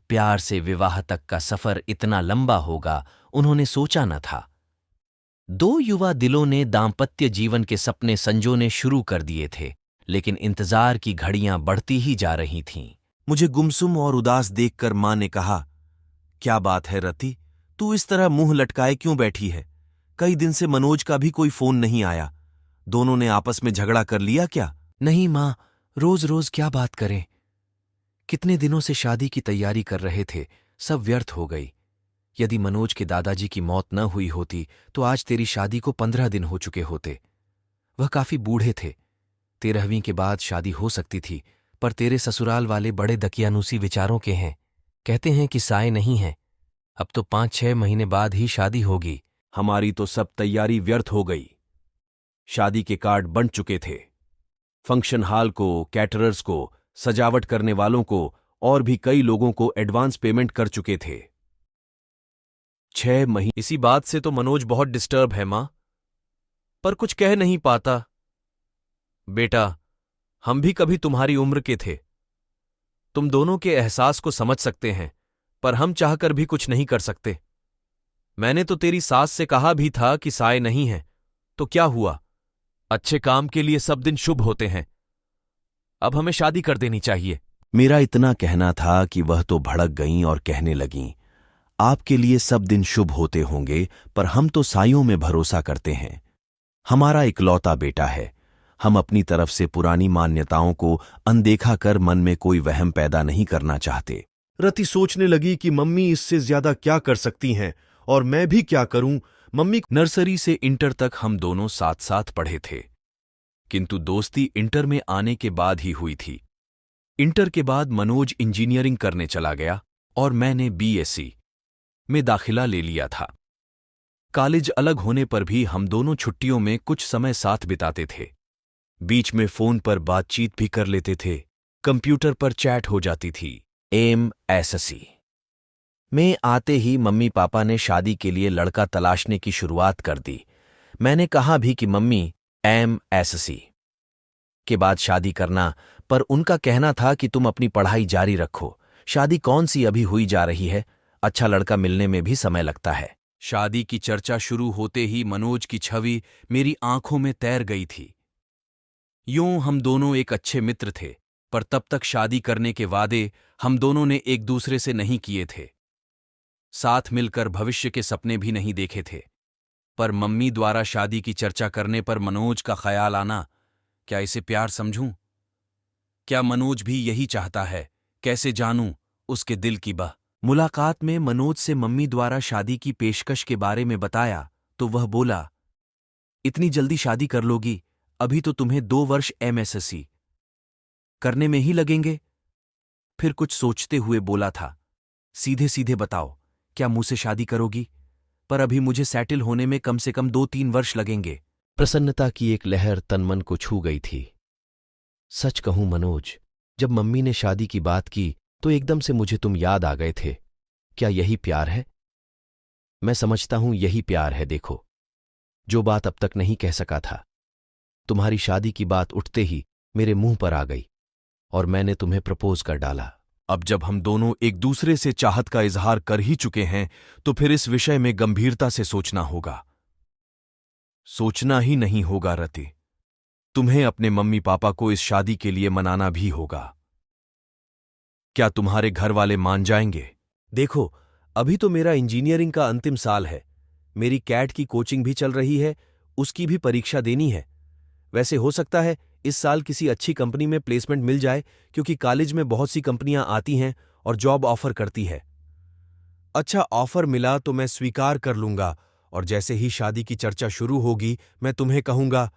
प्यार से विवाह तक का सफर इतना लंबा होगा, उन्होंने सोचा न था। दो युवा दिलों ने दाम्पत्य जीवन के सपने संजोने शुरू कर दिए थे, लेकिन इंतजार की घड़ियां बढ़ती ही जा रही थीं। मुझे गुमसुम और उदास देखकर मां ने कहा, क्या बात है रति, तू इस तरह मुंह लटकाए क्यों बैठी है? कई दिन से मनोज का भी कोई फोन नहीं आया। दोनों ने आपस में झगड़ा कर लिया क्या? नहीं मां, रोज रोज क्या बात करें। कितने दिनों से शादी की तैयारी कर रहे थे, सब व्यर्थ हो गई। यदि मनोज के दादाजी की मौत न हुई होती तो आज तेरी शादी को 15 दिन हो चुके होते। वह काफी बूढ़े थे। 13वीं के बाद शादी हो सकती थी, पर तेरे ससुराल वाले बड़े दकियानूसी विचारों के हैं। कहते हैं कि साए नहीं है। अब तो 5-6 महीने बाद ही शादी होगी। हमारी तो सब तैयारी व्यर्थ हो गई। शादी के कार्ड बन चुके थे। फंक्शन हॉल को, कैटरर्स को, सजावट करने वालों को और भी कई लोगों को एडवांस पेमेंट कर चुके थे। 6 महीने। इसी बात से तो मनोज बहुत डिस्टर्ब है मां, पर कुछ कह नहीं पाता। बेटा, हम भी कभी तुम्हारी उम्र के थे। तुम दोनों के एहसास को समझ सकते हैं, पर हम चाहकर भी कुछ नहीं कर सकते। मैंने तो तेरी सास से कहा भी था कि साए नहीं है, तो क्या हुआ? अच्छे काम के लिए सब दिन शुभ होते हैं। अब हमें शादी कर देनी चाहिए। मेरा इतना कहना था कि वह तो भड़क गईं और कहने लगीं, आपके लिए सब दिन शुभ होते होंगे, पर हम तो साइयों में भरोसा करते हैं। हमारा इकलौता बेटा है। हम अपनी तरफ से पुरानी मान्यताओं को अनदेखा कर मन में कोई वहम पैदा नहीं करना चाहते। रति सोचने लगी कि मम्मी इससे ज्यादा क्या कर सकती हैं और मैं भी क्या करूं। मम्मी नर्सरी से इंटर तक हम दोनों साथ साथ पढ़े थे, किंतु दोस्ती इंटर में आने के बाद ही हुई थी। इंटर के बाद मनोज इंजीनियरिंग करने चला गया और मैंने बीएससी में दाखिला ले लिया था। कॉलेज अलग होने पर भी हम दोनों छुट्टियों में कुछ समय साथ बिताते थे। बीच में फोन पर बातचीत भी कर लेते थे। कंप्यूटर पर चैट हो जाती थी। एमएससी में आते ही मम्मी पापा ने शादी के लिए लड़का तलाशने की शुरुआत कर दी। मैंने कहा भी कि मम्मी एमएससी के बाद शादी करना, पर उनका कहना था कि तुम अपनी पढ़ाई जारी रखो। शादी कौन सी अभी हुई जा रही है, अच्छा लड़का मिलने में भी समय लगता है। शादी की चर्चा शुरू होते ही मनोज की छवि मेरी आंखों में तैर गई थी। यूं हम दोनों एक अच्छे मित्र थे, पर तब तक शादी करने के वादे हम दोनों ने एक दूसरे से नहीं किए थे। साथ मिलकर भविष्य के सपने भी नहीं देखे थे। पर मम्मी द्वारा शादी की चर्चा करने पर मनोज का ख्याल आना, क्या इसे प्यार समझूं? क्या मनोज भी यही चाहता है? कैसे जानूं उसके दिल की बात? मुलाकात में मनोज से मम्मी द्वारा शादी की पेशकश के बारे में बताया तो वह बोला, इतनी जल्दी शादी कर लोगी? अभी तो तुम्हें 2 वर्ष एमएससी करने में ही लगेंगे। फिर कुछ सोचते हुए बोला था, सीधे सीधे बताओ, क्या मुझ से शादी करोगी? पर अभी मुझे सेटल होने में कम से कम 2-3 वर्ष लगेंगे। प्रसन्नता की एक लहर तन-मन को छू गई थी। सच कहूं मनोज, जब मम्मी ने शादी की बात की तो एकदम से मुझे तुम याद आ गए थे। क्या यही प्यार है? मैं समझता हूं यही प्यार है। देखो, जो बात अब तक नहीं कह सका था, तुम्हारी शादी की बात उठते ही मेरे मुंह पर आ गई और मैंने तुम्हें प्रपोज कर डाला। अब जब हम दोनों एक दूसरे से चाहत का इजहार कर ही चुके हैं, तो फिर इस विषय में गंभीरता से सोचना होगा। सोचना ही नहीं होगा रति, तुम्हें अपने मम्मी पापा को इस शादी के लिए मनाना भी होगा। क्या तुम्हारे घर वाले मान जाएंगे? देखो, अभी तो मेरा इंजीनियरिंग का अंतिम साल है। मेरी कैट की कोचिंग भी चल रही है, उसकी भी परीक्षा देनी है। वैसे हो सकता है इस साल किसी अच्छी कंपनी में प्लेसमेंट मिल जाए, क्योंकि कॉलेज में बहुत सी कंपनियां आती हैं और जॉब ऑफर करती है। अच्छा, ऑफर मिला तो मैं स्वीकार कर लूंगा और जैसे ही शादी की चर्चा शुरू होगी मैं तुम्हें कहूंगा